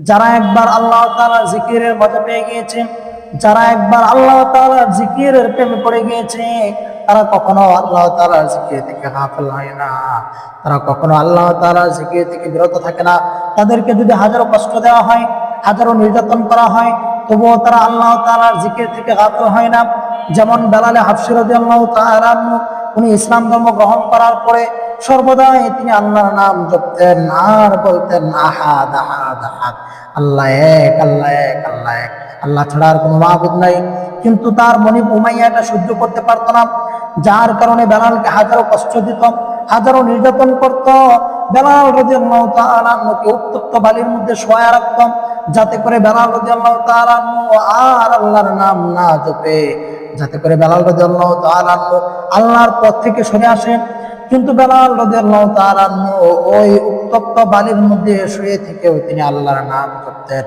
যারা একবার আল্লাহ তাআলার জিকিরের মজা পেয়ে গিয়েছে, যারা একবার আল্লাহ তাআলার জিকিরের প্রেমে পড়ে গিয়েছে, তারা কখনো আল্লাহ তাআলার জিকির থেকে গাফিল হয় না, তারা কখনো আল্লাহ তাআলার জিকির থেকে বিরত থাকে না। তাদেরকে যদি হাজারো কষ্ট দেওয়া হয়, হাজারো নির্যাতন করা হয়, তবুও তারা আল্লাহ তাআলার জিকির থেকে গাফিল হয় না। যেমন বেলাল হাবশী রাদিয়াল্লাহু তাআলা আনহু, উনি ইসলাম ধর্ম গ্রহণ করার পরে সর্বদাই তিনি আল্লাহর নাম জপতেন আর বলতেন আহাদ আহাদ আহাদ, আল্লাহ এক, আল্লাহ এক, আল্লাহ এক, আল্লাহ ছাড়া আর কোনো মাবুদ নাই। কিন্তু তার মনিব উমাইয়া এটা সহ্য করতে পারত না, যার কারণে বেলালকে হাজারো কষ্ট দিত, হাজারো নির্যাতন করত। বেলাল রাদিয়াল্লাহু তাআলা আনহুকে উত্তপ্ত বালির মধ্যে শোয়া রাখত, যাতে করে বেলাল রাদিয়াল্লাহু তাআলা আনহু আর আল্লাহর নাম না জপে, যাতে করে বেলাল রাদিয়াল্লাহু তাআলা আনহু আল্লাহর পথ থেকে সরে আসে। কিন্তু বেলাল রাদিয়াল্লাহু তাআলা আনহু ওই উত্তপ্ত বালির মধ্যে শুয়ে থেকেও তিনি আল্লাহর নাম জপতেন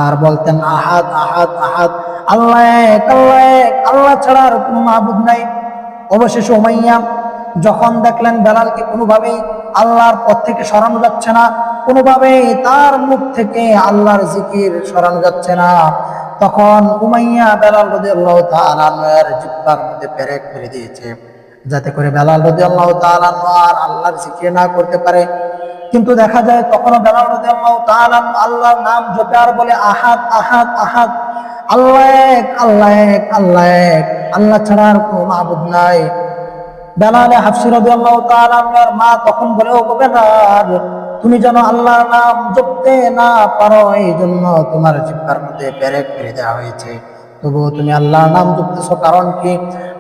আর বলতেন আহাদ আহাদ আহাদ, আল্লাহ এক, আল্লাহ এক, আল্লাহ ছাড়া আর কোনো মাবুদ নাই। অবশেষে উমাইয়া যখন দেখলেন বেলালকে কোনোভাবেই আল্লাহর পথ থেকে সরানো যাচ্ছে না, কোনোভাবেই তার মুখ থেকে আল্লাহর জিকির সরানো যাচ্ছে না, তখন উমাইয়া বেলাল রাদিয়াল্লাহু তাআলা আনহুর জিহ্বার মধ্যে পেরেক করে দিয়েছে, যাতে করে বেলাল রাদিয়াল্লাহু তাআলা আনহু আর আল্লাহর জিকির না করতে পারে। কিন্তু দেখা যায় তখনও বেলাল রাদিয়াল্লাহু তাআলা আনহু আল্লাহর নাম জপে আর বলে আহাদ আহাদ আহাদ, আল্লাহ এক, আল্লাহ এক, আল্লাহ এক, আল্লাহ ছাড়া আর কোনো মাবুদ নাই। বেলাল হাবশী রাদিয়াল্লাহু তাআলা আনহুর মা তখন বলে, ও বেলাল, তুমি যেন আল্লাহর নাম জপতে না পারো, এই জন্য তোমার জিহ্বার মধ্যে পেরেক করে দেওয়া হয়েছে, তবুও তুমি আল্লাহর নাম জপতেছো, কারণ কি?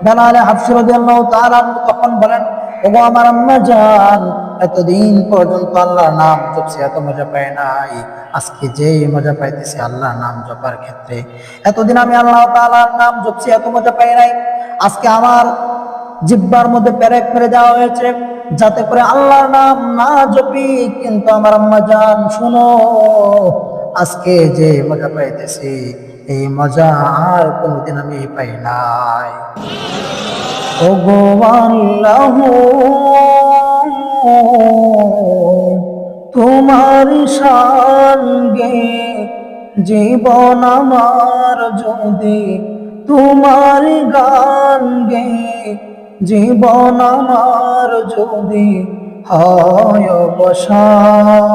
বেলাল হাবশী রাদিয়াল্লাহু তাআলা আনহু তখন বলেন, ওগো আমার আম্মা জান, এতদিন পর্যন্ত আল্লাহর নাম জপছি, এত মজা পাই নাই, আজকে যেই মজা পাইতেছি আল্লাহর নাম জপার ক্ষেত্রে, এতদিন আমি আল্লাহ তাআলার নাম জপছি, এত মজা পাই নাই, আজকে আমার জিহ্বার মধ্যে পেরেক করে দেওয়া হয়েছে, যাতে করে আল্লাহর নাম না জপি। কিন্তু আমার আম্মা জান শোনো, আজকে যে মজা পাইতেছি এই মজা আর কোনোদিন আমি পাই নাই। ওগো আল্লাহ, তোমার শান গে জীবন আমার যদি, তোমার গান গে জীবন আমার যদি হয় অবসান,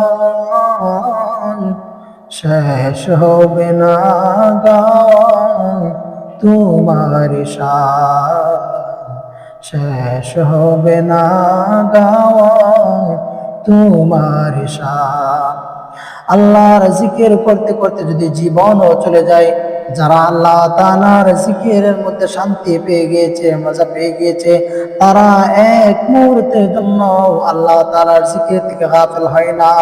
শেষ হবে না গান তোমার শান, শেষ হবে না গাওয়া তোমার শান। আল্লাহর জিকির করতে করতে যদি জীবনও চলে যায়, যারা আল্লাহ তাআলার জিকিরের মধ্যে শান্তি পেয়ে গিয়েছে, মজা পেয়ে গিয়েছে, তারা এক মুহূর্তের জন্য আল্লাহ তাআলার জিকির থেকে গাফিল হয় না।